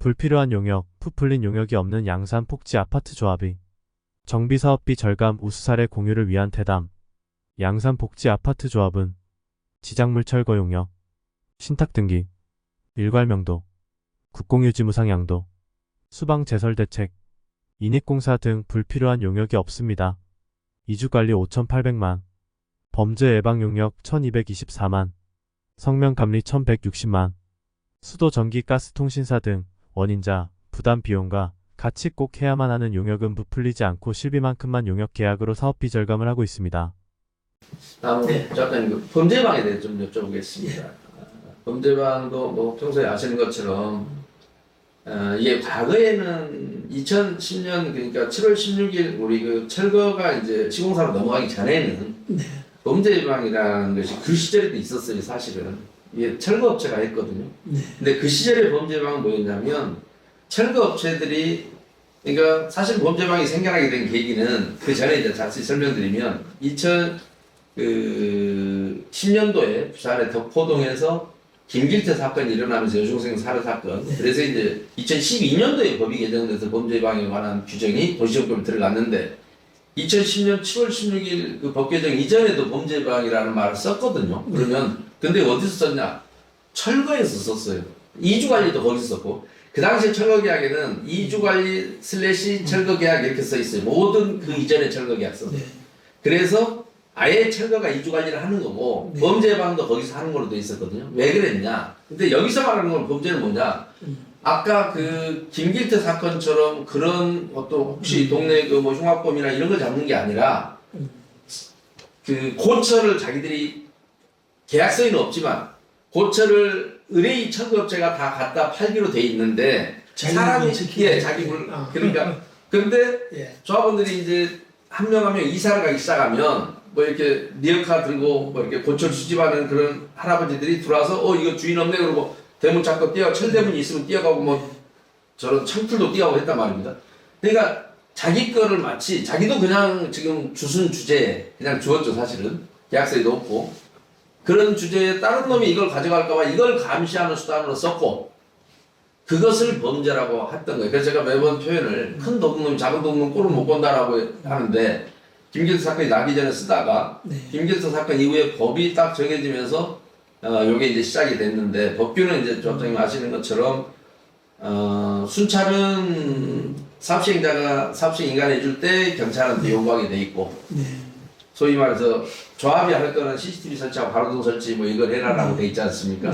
불필요한 용역, 부풀린 용역이 없는 양산 폭지 아파트 조합이 정비사업비 절감 우수사례 공유를 위한 대담. 양산 복지 아파트 조합은 지작물 철거 용역, 신탁 등기, 일괄 명도, 국공유지 무상 양도, 수방 제설 대책, 인익공사 등 불필요한 용역이 없습니다. 이주관리 5,800만, 범죄 예방 용역 1,224만, 성명감리 1,160만, 수도 전기 가스 통신사 등 원인자, 부담 비용과 같이 꼭 해야만 하는 용역은 부풀리지 않고 실비만큼만 용역 계약으로 사업비 절감을 하고 있습니다. 다음으로 작가님 그 범죄방에 대해 좀 여쭤보겠습니다. 범죄방도 뭐 평소에 아시는 것처럼 이게 과거에는 2010년 그러니까 7월 16일 우리 그 철거가 이제 시공사로 넘어가기 전에는 범죄방이라는 것이 그 시절에도 있었어요. 사실은 이게 철거업체가 했거든요. 근데 그 시절의 범죄방은 뭐였냐면 철거업체들이 그러니까 사실 범죄방이 생겨나게 된 계기는 그 전에 이제 자세히 설명드리면 2010년도에 부산의 덕포동에서 김길태 사건이 일어나면서 여중생 살해 사건. 그래서 이제 2012년도에 법이 개정돼서 범죄방에 관한 규정이 도시정법에 들어갔는데 2010년 7월 16일 그 법 개정 이전에도 범죄방이라는 말을 썼거든요. 그러면 근데 어디서 썼냐? 철거에서 썼어요. 이주관리도 거기서 썼고 그 당시에 철거계약에는 이주관리 / 철거계약 이렇게 써 있어요. 모든 그 이전의 철거계약서. 그래서 아예 철거가 이주관리를 하는 거고 범죄방도 거기서 하는 걸로 돼 있었거든요. 왜 그랬냐? 근데 여기서 말하는 건 범죄는 뭐냐? 아까 그 김길태 사건처럼 그런 어떤 혹시 동네 그 뭐 흉악범이나 이런 걸 잡는 게 아니라 그 고철을 자기들이 계약서에는 없지만 고철을 의뢰인 철거업체가 다 갖다 팔기로 돼 있는데 사람이 자기 물 그러니까 근데 조합원들이 이제 한 명 한 명 이사를 가기 시작하면 뭐 이렇게 리어카 들고 뭐 이렇게 고철 수집하는 그런 할아버지들이 들어와서 이거 주인 없네 그러고 대문 잡고 철대문이 있으면 뛰어가고 뭐 저런 창틀도 뛰어가고 했단 말입니다. 그러니까 자기 거를 마치 자기도 그냥 지금 주순 주제에 그냥 주었죠. 사실은 계약서에도 없고 그런 주제에 다른 놈이 이걸 가져갈까봐 이걸 감시하는 수단으로 썼고 그것을 범죄라고 했던 거예요. 그래서 제가 매번 표현을 큰 도둑놈이 작은 도둑놈 꼴을 못 본다라고 하는데 김길태 사건이 나기 전에 쓰다가 김길태 사건 이후에 법이 딱 정해지면서 요게 이제 시작이 됐는데 법규는 이제 조합장님 아시는 것처럼 순찰은 사업시행자가 사업시행 인가해 줄 때 경찰한테 요구하게 돼 있고 소위 말해서 조합이 할 거는 CCTV 설치하고 가로등 설치 뭐 이걸 해라라고 돼 있지 않습니까?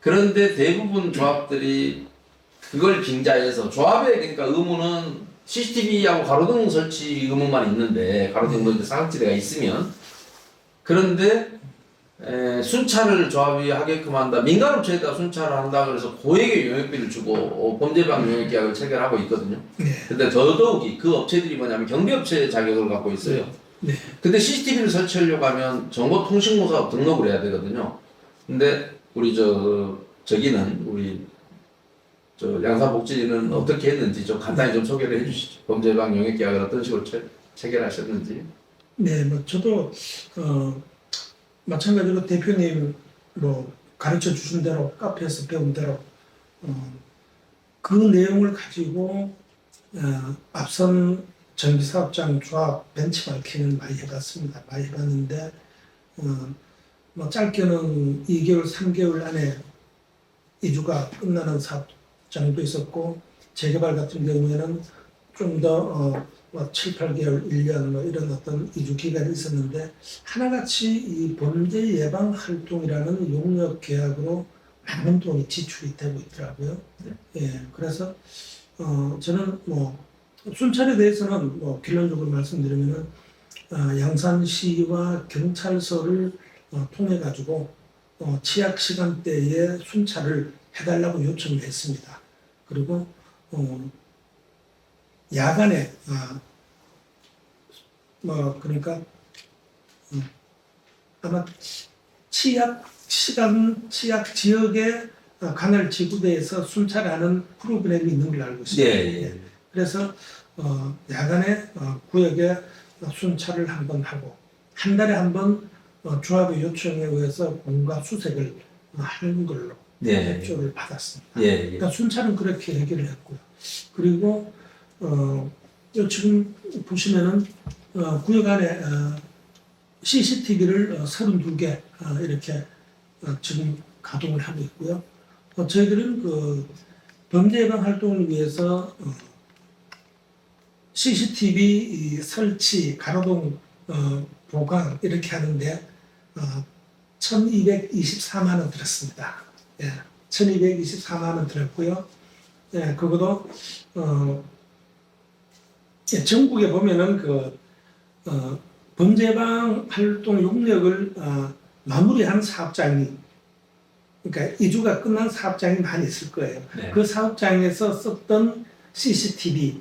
그런데 대부분 조합들이 그걸 빙자해서 조합의 그러니까 의무는 CCTV하고 가로등 설치 의무만 있는데 가로등도 이제 사각지대가 있으면 그런데 순찰을 조합이 하게끔 한다. 민간업체에다 순찰을 한다. 그래서 고액의 용역비를 주고 범죄방 용역계약을 체결하고 있거든요. 근데 더더욱이 그 업체들이 뭐냐면 경비업체 자격을 갖고 있어요. 근데 CCTV를 설치하려고 하면 정보통신공사 등록을 해야 되거든요. 근데 우리 저기는 우리 양산복지는 어떻게 했는지 좀 간단히 좀 소개를 해주시죠. 범죄방 용역계약을 어떤 식으로 체결하셨는지. 네, 뭐 저도 마찬가지로 대표님 뭐 가르쳐 주신 대로 카페에서 배운 대로 그 내용을 가지고 앞선 전기사업장 조합 벤치마킹을 많이 해봤습니다. 많이 해봤는데 뭐 짧게는 2개월, 3개월 안에 이주가 끝나는 사업장도 있었고 재개발 같은 경우에는 좀 더 뭐 7, 8개월, 1년 뭐 이런 어떤 이주 기간이 있었는데 하나같이 이 범죄 예방 활동이라는 용역 계약으로 많은 돈이 지출이 되고 있더라고요. 예, 그래서 저는 뭐 순찰에 대해서는 뭐 결론적으로 말씀드리면은 양산시와 경찰서를 통해 가지고 취약 시간대에 순찰을 해달라고 요청을 했습니다. 그리고 야간에 뭐 그러니까 아마 취약 시간 취약 지역의 관할 지구대에서 순찰하는 프로그램이 있는 걸로 알고 있습니다. 그래서 야간에 구역에 순찰을 한번 하고 한 달에 한 번 조합의 요청에 의해서 공가 수색을 하는 걸로 네. 협조를 받았습니다. 예, 예. 그러니까 순찰은 그렇게 해결을 했고요. 그리고 요 지금 보시면은 구역 안에 CCTV를 32개 이렇게 지금 가동을 하고 있고요. 저희들은 그 범죄 예방 활동을 위해서 CCTV 설치, 가로등 보강 이렇게 하는데 1,224만 원 들었습니다. 예, 1,224만 원 들었고요. 예, 그것도 예, 전국에 보면은 그 범죄 예방 활동 용역을 마무리한 사업장이, 그러니까 이주가 끝난 사업장이 많이 있을 거예요. 네. 그 사업장에서 썼던 CCTV,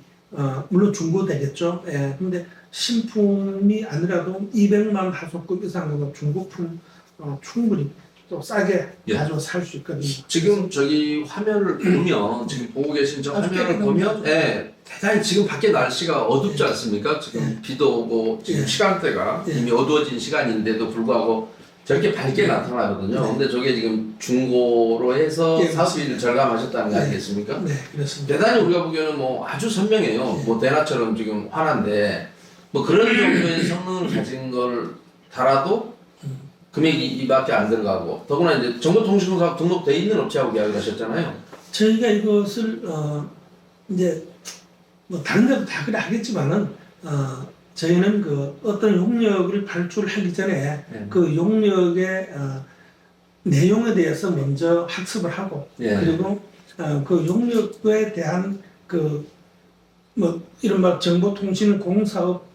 물론 중고되겠죠. 예, 근데 신품이 아니라도 200만 하소급 이상으로 중고품 충분히 또 싸게 예. 가져와 살 수 있거든요. 지금 저기 화면을 보면 지금 보고 계신 저 아주 화면을 깨끗한 보면 거죠. 예, 대단히 지금 밖에 날씨가 어둡지 않습니까? 지금 예. 비도 오고 지금 예. 시간대가 예. 이미 어두워진 시간인데도 불구하고 저렇게 밝게 나타나거든요. 네. 근데 저게 지금 중고로 해서 예, 사업비를 절감하셨다는 거 네. 아니겠습니까? 네, 그렇습니다. 대단히 우리가 보기에는 뭐 아주 선명해요. 예. 뭐 대나처럼 지금 환한데 뭐 그런 정도의 성능을 가진 걸 달아도 금액이 이밖에 안 들어가고 더구나 이제 정보통신사업 등록돼 있는 업체하고 계약을 하셨잖아요. 저희가 이것을 이제 뭐 다른 데도 다 그래 하겠지만은 저희는 그 어떤 용역을 발주하기 전에 네. 그 용역의 내용에 대해서 먼저 학습을 하고 예. 그리고 그 용역에 대한 그 뭐 이른바 정보통신공사업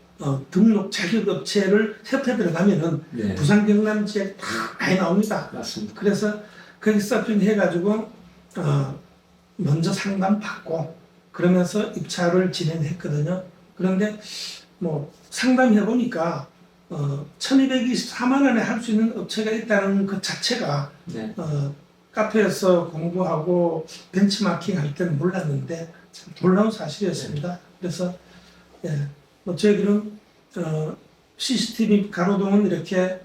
등록 자격업체를 협회 들어가면은 네. 부산 경남 지역 다 많이 나옵니다. 맞습니다. 그래서 거기 서핑해가지고 먼저 상담 받고 그러면서 입찰을 진행했거든요. 그런데 뭐 상담해 보니까 1,224만 원에 할 수 있는 업체가 있다는 것 자체가 네. 카페에서 공부하고 벤치마킹 할 때는 몰랐는데 참 놀라운 사실이었습니다. 그래서 예, 뭐 저희들은 CCTV 가로등은 이렇게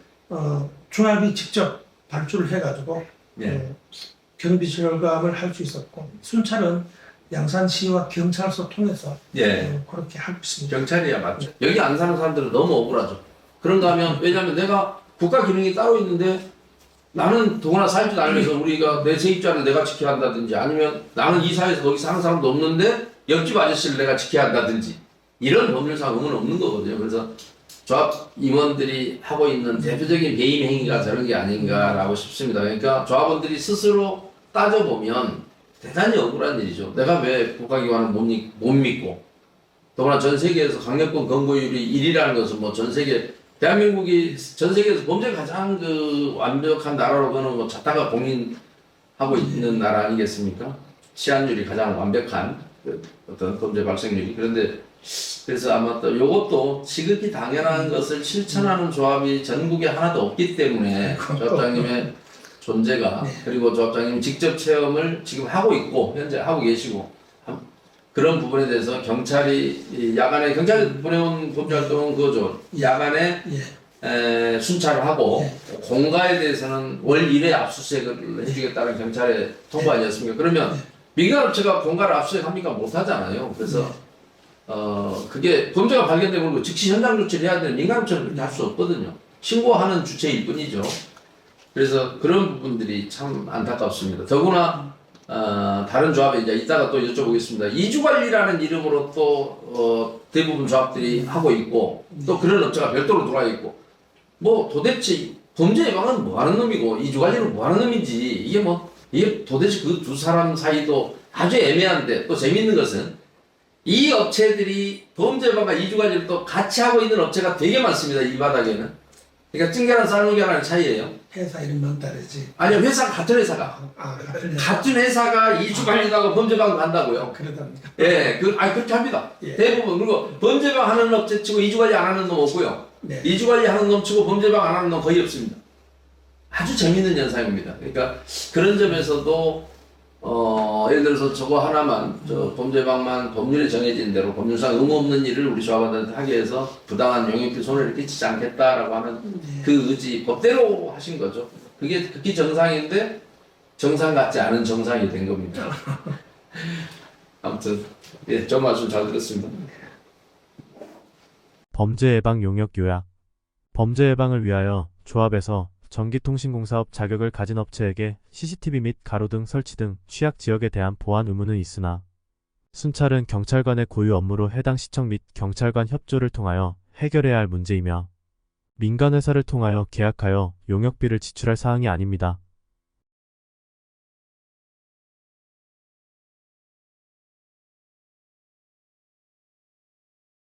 조합이 직접 발주를 해가지고 네. 경비 절감을 할 수 있었고 순찰은 양산시와 경찰서 통해서 예. 그렇게 하고 있습니다. 경찰이야 맞죠. 여기 안 사는 사람들은 너무 억울하죠. 그런가 하면 왜냐하면 내가 국가 기능이 따로 있는데 나는 더구나 사회주 다니면서 우리가 내 세입자를 내가 지켜야 한다든지 아니면 나는 이 사회에서 거기 사는 사람도 없는데 옆집 아저씨를 내가 지켜야 한다든지 이런 법률상 의무는 없는 거거든요. 그래서 조합 임원들이 하고 있는 대표적인 배임 행위가 저런 게 아닌가라고 싶습니다. 그러니까 조합원들이 스스로 따져보면 대단히 억울한 일이죠. 내가 왜 국가기관을 못 믿고 더구나 전 세계에서 강력권 건보율이 1위라는 것은 뭐 전 세계 대한민국이 전 세계에서 범죄가 가장 그 완벽한 나라로 그는 뭐 자타가 공인하고 있는 나라 아니겠습니까? 치안율이 가장 완벽한 그 어떤 범죄 발생률이. 그런데 그래서 아마 또 요것도 지극히 당연한 것을 실천하는 조합이 전국에 하나도 없기 때문에 조합장님의 존재가 그리고 조합장님 직접 체험을 지금 하고 있고 현재 하고 계시고 그런 부분에 대해서 경찰이 야간에 경찰이 보내온 범죄활동은 그거죠. 야간에 순찰을 하고 공가에 대해서는 월 1회 압수수색을 해주겠다는 경찰의 통보 아니었습니까? 그러면 민간업체가 공가를 압수수색합니까? 못하잖아요. 그래서 그게 범죄가 발견되면 즉시 현장 조치를 해야 되는 민간업체는 그렇게 할 수 없거든요. 신고하는 주체일 뿐이죠. 그래서 그런 부분들이 참 안타깝습니다. 더구나 다른 조합에 이제 이따가 또 여쭤보겠습니다. 이주관리라는 이름으로 또 대부분 조합들이 하고 있고 또 그런 업체가 별도로 들어와 있고 뭐 도대체 범죄 예방은 뭐 하는 놈이고 이주관리는 뭐 하는 놈인지 이게 도대체 그 두 사람 사이도 아주 애매한데 또 재밌는 것은 이 업체들이 범죄 예방과 이주관리를 또 같이 하고 있는 업체가 되게 많습니다. 이 바닥에는. 그러니까 찐계란 삶은 계란의 차이예요. 회사 이름만 다르지. 아니요, 회사가 같은 회사가. 같은 회사가 이주관리도 하고 범죄방 간다고요. 그러답니다. 예, 그렇게 합니다. 예. 대부분. 그리고 범죄방 하는 업체 치고 이주관리 안 하는 놈 없고요. 네. 이주관리 하는 놈 치고 범죄방 안 하는 놈 거의 없습니다. 아주 재밌는 현상입니다. 그러니까 그런 점에서도 예를 들어서 저거 하나만 범죄방만 법률에 정해진 대로 법률상 의무 없는 일을 우리 조합원들한테 하기 위해서 부당한 용역비 손해를 끼치지 않겠다라고 하는 그 의지 법대로 하신 거죠. 그게 극히 정상인데 정상 같지 않은 정상이 된 겁니다. 아무튼 예, 저 말씀 잘 들었습니다. 범죄 예방 용역 요약. 범죄 예방을 위하여 조합에서 전기통신공사업 자격을 가진 업체에게 CCTV 및 가로등 설치 등 취약 지역에 대한 보안 의무는 있으나 순찰은 경찰관의 고유 업무로 해당 시청 및 경찰관 협조를 통하여 해결해야 할 문제이며 민간회사를 통하여 계약하여 용역비를 지출할 사항이 아닙니다.